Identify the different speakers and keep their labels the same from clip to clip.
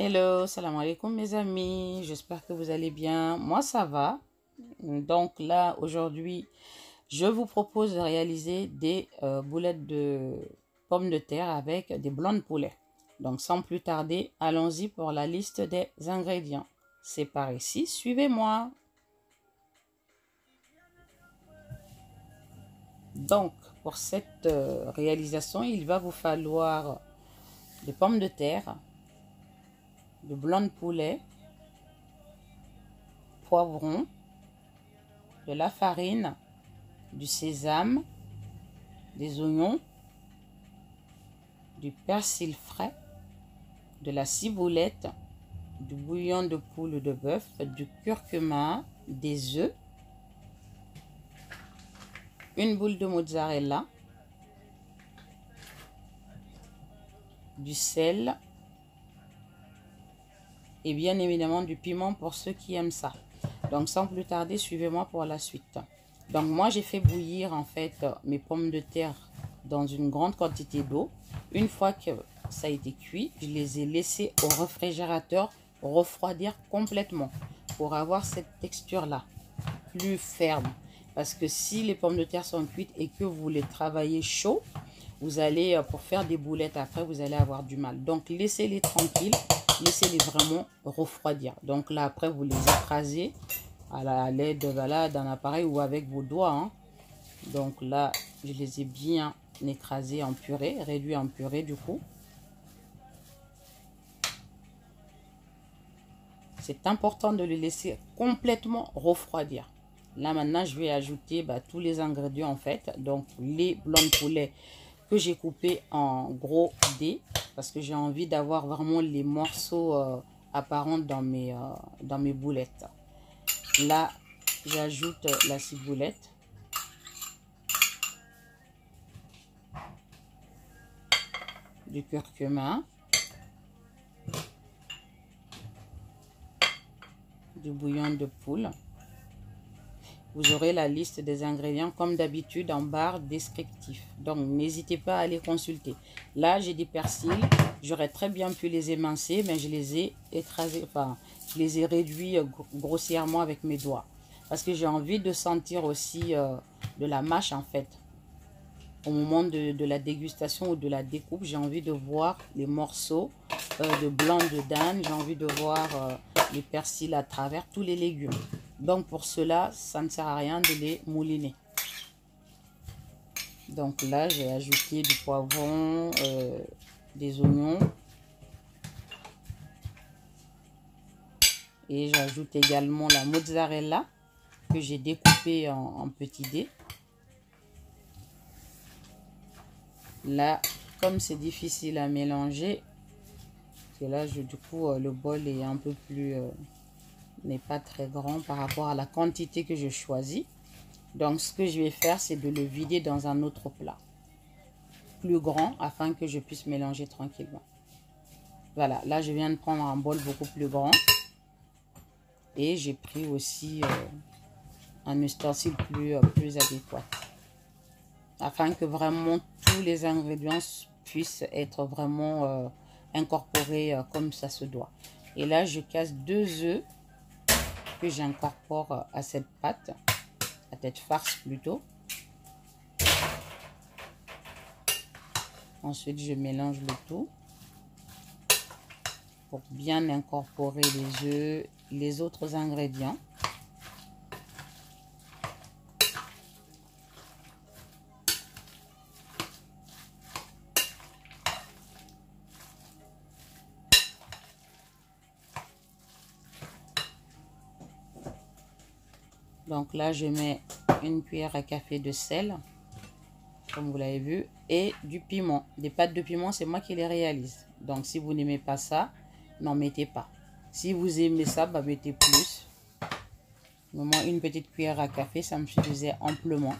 Speaker 1: Hello, salam alaikum mes amis, j'espère que vous allez bien. Moi ça va. Donc là aujourd'hui je vous propose de réaliser des boulettes de pommes de terre avec des blancs de poulet. Donc sans plus tarder, allons-y pour la liste des ingrédients. C'est par ici, suivez-moi. Donc pour cette réalisation, il va vous falloir des pommes de terre, de blanc de poulet, poivron, de la farine, du sésame, des oignons, du persil frais, de la ciboulette, du bouillon de poule ou de bœuf, du curcuma, des œufs, une boule de mozzarella, du sel et bien évidemment du piment pour ceux qui aiment ça. Donc sans plus tarder, suivez-moi pour la suite. Donc moi j'ai fait bouillir en fait mes pommes de terre dans une grande quantité d'eau. Une fois que ça a été cuit, je les ai laissés au réfrigérateur refroidir complètement pour avoir cette texture là plus ferme. Parce que si les pommes de terre sont cuites et que vous les travaillez chaud, vous allez, pour faire des boulettes après, vous allez avoir du mal. Donc laissez-les tranquilles, laissez-les vraiment refroidir. Donc là après vous les écrasez à l'aide d'un appareil ou avec vos doigts. Hein. Donc là je les ai bien écrasés en purée, réduits en purée du coup. C'est important de les laisser complètement refroidir. Là maintenant je vais ajouter tous les ingrédients en fait. Donc les blancs de poulet que j'ai coupés en gros dés. Parce que j'ai envie d'avoir vraiment les morceaux apparents dans mes boulettes. Là j'ajoute la ciboulette. Du curcuma. Du bouillon de poule. Vous aurez la liste des ingrédients comme d'habitude en barre descriptif. Donc n'hésitez pas à les consulter. Là j'ai des persils. J'aurais très bien pu les émincer, mais je les ai écrasés, enfin je les ai réduits grossièrement avec mes doigts. Parce que j'ai envie de sentir aussi de la mâche en fait. Au moment de la dégustation ou de la découpe, j'ai envie de voir les morceaux de blanc de dinde. J'ai envie de voir les persils à travers tous les légumes. Donc pour cela, ça ne sert à rien de les mouliner. Donc là, j'ai ajouté du poivron, des oignons. Et j'ajoute également la mozzarella que j'ai découpée en petits dés. Là, comme c'est difficile à mélanger, parce que là, du coup, le bol est un peu plus... n'est pas très grand par rapport à la quantité que je choisis. Donc, ce que je vais faire, c'est de le vider dans un autre plat plus grand afin que je puisse mélanger tranquillement. Voilà, là, je viens de prendre un bol beaucoup plus grand. Et j'ai pris aussi un ustensile plus adéquat. Afin que vraiment tous les ingrédients puissent être vraiment incorporés comme ça se doit. Et là, je casse 2 œufs que j'incorpore à cette pâte, à cette farce plutôt. Ensuite, je mélange le tout pour bien incorporer les œufs, les autres ingrédients. Donc là, je mets une cuillère à café de sel, comme vous l'avez vu, et du piment. Des pâtes de piment, c'est moi qui les réalise. Donc si vous n'aimez pas ça, n'en mettez pas. Si vous aimez ça, mettez plus. Moi, une petite cuillère à café, ça me suffisait amplement.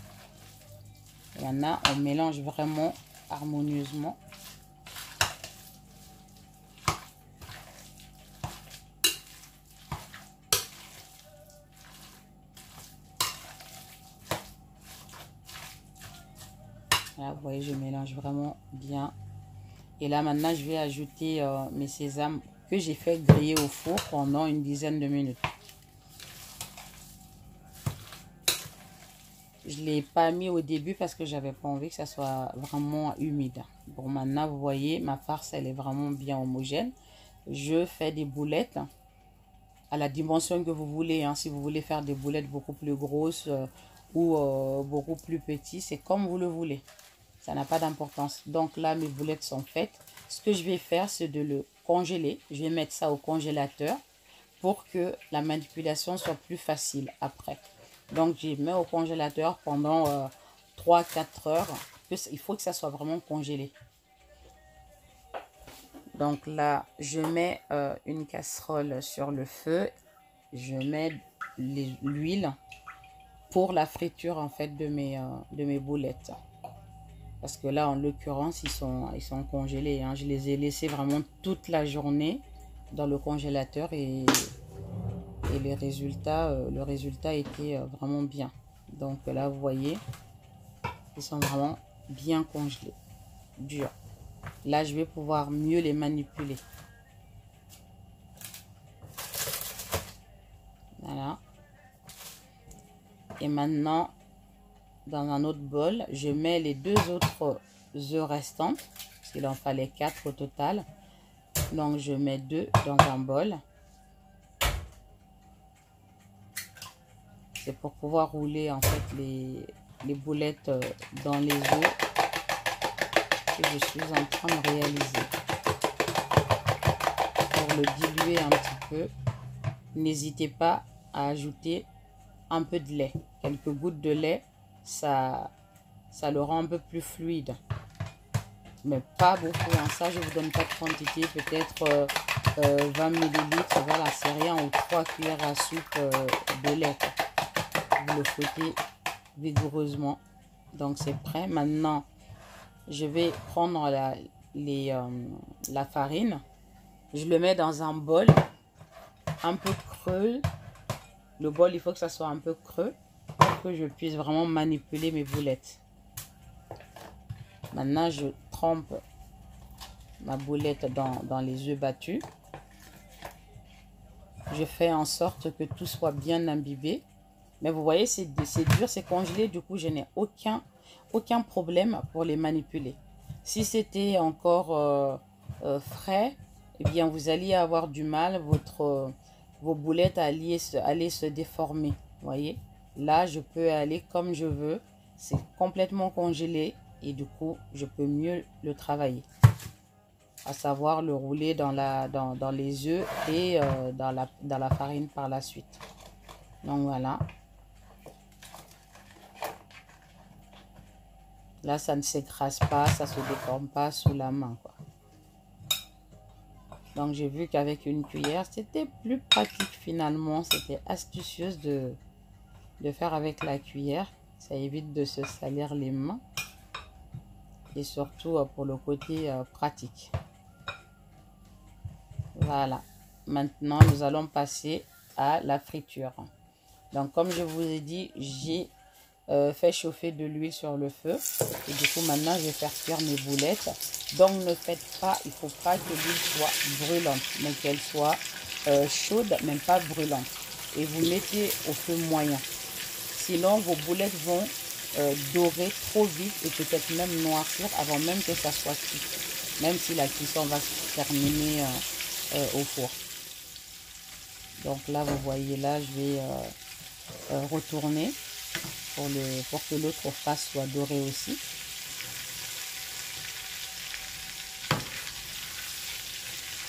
Speaker 1: Et maintenant, on mélange vraiment harmonieusement. Là, vous voyez, je mélange vraiment bien. Et là, maintenant, je vais ajouter mes sésames que j'ai fait griller au four pendant une dizaine de minutes. Je ne l'ai pas mis au début parce que j'avais pas envie que ça soit vraiment humide. Bon, maintenant, vous voyez, ma farce, elle est vraiment bien homogène. Je fais des boulettes à la dimension que vous voulez. Hein. Si vous voulez faire des boulettes beaucoup plus grosses ou beaucoup plus petites, c'est comme vous le voulez. Ça n'a pas d'importance. Donc là, mes boulettes sont faites. Ce que je vais faire, c'est de le congeler. Je vais mettre ça au congélateur pour que la manipulation soit plus facile après. Donc, je mets au congélateur pendant 3-4 heures. Il faut que ça soit vraiment congelé. Donc là, je mets une casserole sur le feu. Je mets l'huile pour la friture en fait de mes boulettes. Parce que là, en l'occurrence, ils sont congelés. Hein. Je les ai laissés vraiment toute la journée dans le congélateur et le résultat était vraiment bien. Donc là, vous voyez, ils sont vraiment bien congelés, durs. Là, je vais pouvoir mieux les manipuler. Voilà. Et maintenant, dans un autre bol, je mets les 2 autres œufs restants. Parce qu'il en fallait 4 au total. Donc, je mets 2 dans un bol. C'est pour pouvoir rouler en fait les boulettes dans les œufs que je suis en train de réaliser. Pour le diluer un petit peu, n'hésitez pas à ajouter un peu de lait. Quelques gouttes de lait, ça le rend un peu plus fluide. Mais pas beaucoup. Hein. Ça, je ne vous donne pas de quantité. Peut-être 20 ml. Voilà, c'est rien. Ou 3 cuillères à soupe de lait. Vous le fouettez vigoureusement. Donc, c'est prêt. Maintenant, je vais prendre la farine. Je le mets dans un bol un peu creux. Le bol, il faut que ça soit un peu creux pour que je puisse vraiment manipuler mes boulettes. Maintenant, je trempe ma boulette dans les œufs battus. Je fais en sorte que tout soit bien imbibé. Mais vous voyez, c'est dur, c'est congelé. Du coup, je n'ai aucun problème pour les manipuler. Si c'était encore frais, eh bien, vous alliez avoir du mal. Vos boulettes allaient se déformer. Vous voyez, là, je peux aller comme je veux. C'est complètement congelé. Et du coup, je peux mieux le travailler. À savoir le rouler dans les œufs et dans la farine par la suite. Donc voilà. Là, ça ne s'écrase pas, ça ne se déforme pas sous la main, quoi. Donc j'ai vu qu'avec une cuillère, c'était plus pratique finalement. C'était astucieuse de faire avec la cuillère. Ça évite de se salir les mains. Et surtout pour le côté pratique. Voilà. Maintenant, nous allons passer à la friture. Donc, comme je vous ai dit, j'ai fait chauffer de l'huile sur le feu. Et du coup, maintenant, je vais faire cuire mes boulettes. Donc, ne faites pas, il ne faut pas que l'huile soit brûlante, mais qu'elle soit chaude, même pas brûlante. Et vous mettez au feu moyen. Sinon, vos boulettes vont dorer trop vite et peut-être même noircir avant même que ça soit cuit. Même si la cuisson va se terminer au four. Donc là, vous voyez, là, je vais retourner pour que l'autre face soit dorée aussi.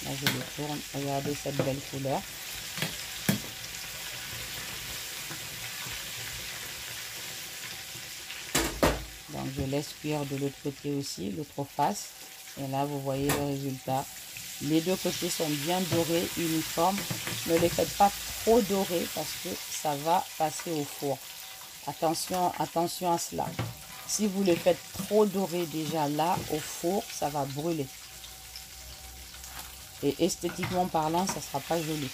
Speaker 1: Là, je le tourne. Regardez cette belle couleur. Donc, je laisse cuire de l'autre côté aussi, l'autre face. Et là, vous voyez le résultat. Les deux côtés sont bien dorés, uniformes. Ne les faites pas trop dorés parce que ça va passer au four. Attention à cela. Si vous les faites trop dorés déjà là, au four, ça va brûler. Et esthétiquement parlant, ça ne sera pas joli.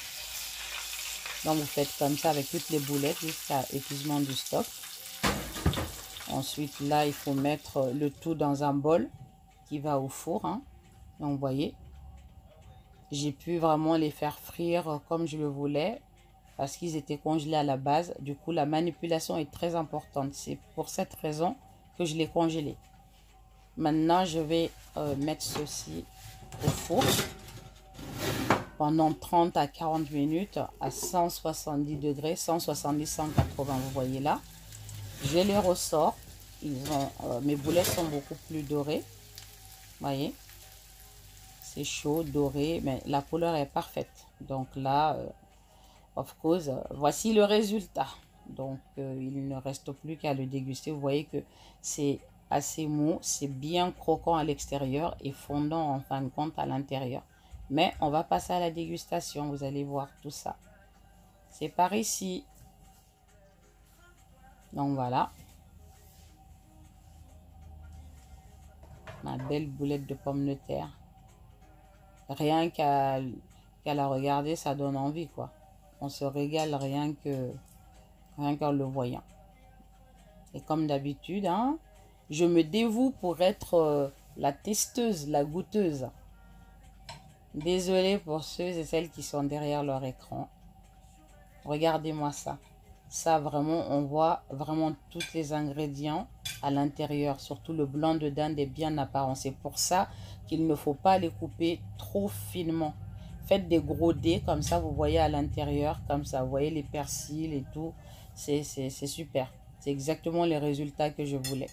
Speaker 1: Donc, vous faites comme ça avec toutes les boulettes jusqu'à épuisement du stock. Ensuite, là, il faut mettre le tout dans un bol qui va au four. Hein. Donc, vous voyez. j'ai pu vraiment les faire frire comme je le voulais parce qu'ils étaient congelés à la base. Du coup, la manipulation est très importante. C'est pour cette raison que je les congelés. Maintenant, je vais mettre ceci au four pendant 30 à 40 minutes à 170 degrés, 170, 180, vous voyez là. Je les ressors. Mes boulettes sont beaucoup plus dorées. Voyez, c'est chaud, doré, mais la couleur est parfaite. Donc là, of course, voici le résultat. Donc, il ne reste plus qu'à le déguster. Vous voyez que c'est assez mou, c'est bien croquant à l'extérieur et fondant en fin de compte à l'intérieur. Mais on va passer à la dégustation, vous allez voir tout ça. C'est par ici. Donc voilà. Ma belle boulette de pommes de terre. Rien qu'à la regarder, ça donne envie, quoi. On se régale rien qu'en le voyant. Et comme d'habitude, hein, je me dévoue pour être la testeuse, la goûteuse. Désolée pour ceux et celles qui sont derrière leur écran. Regardez-moi ça. Ça, vraiment, on voit vraiment tous les ingrédients à l'intérieur. Surtout le blanc de dinde est bien apparent. C'est pour ça qu'il ne faut pas les couper trop finement. Faites des gros dés comme ça, vous voyez à l'intérieur, comme ça. Vous voyez les persils et tout. C'est super. C'est exactement les résultats que je voulais.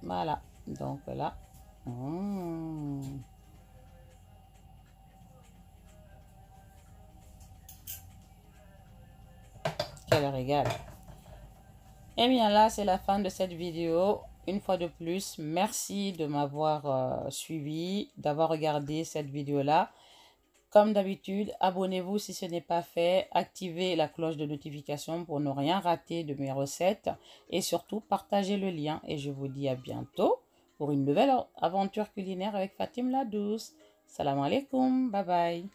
Speaker 1: Voilà. Donc là. Quel régal. Et bien là, c'est la fin de cette vidéo. Une fois de plus, merci de m'avoir suivi, d'avoir regardé cette vidéo-là. Comme d'habitude, abonnez-vous si ce n'est pas fait. Activez la cloche de notification pour ne rien rater de mes recettes. Et surtout, partagez le lien. Et je vous dis à bientôt pour une nouvelle aventure culinaire avec Fatim la Douce. Salam alaikum. Bye bye.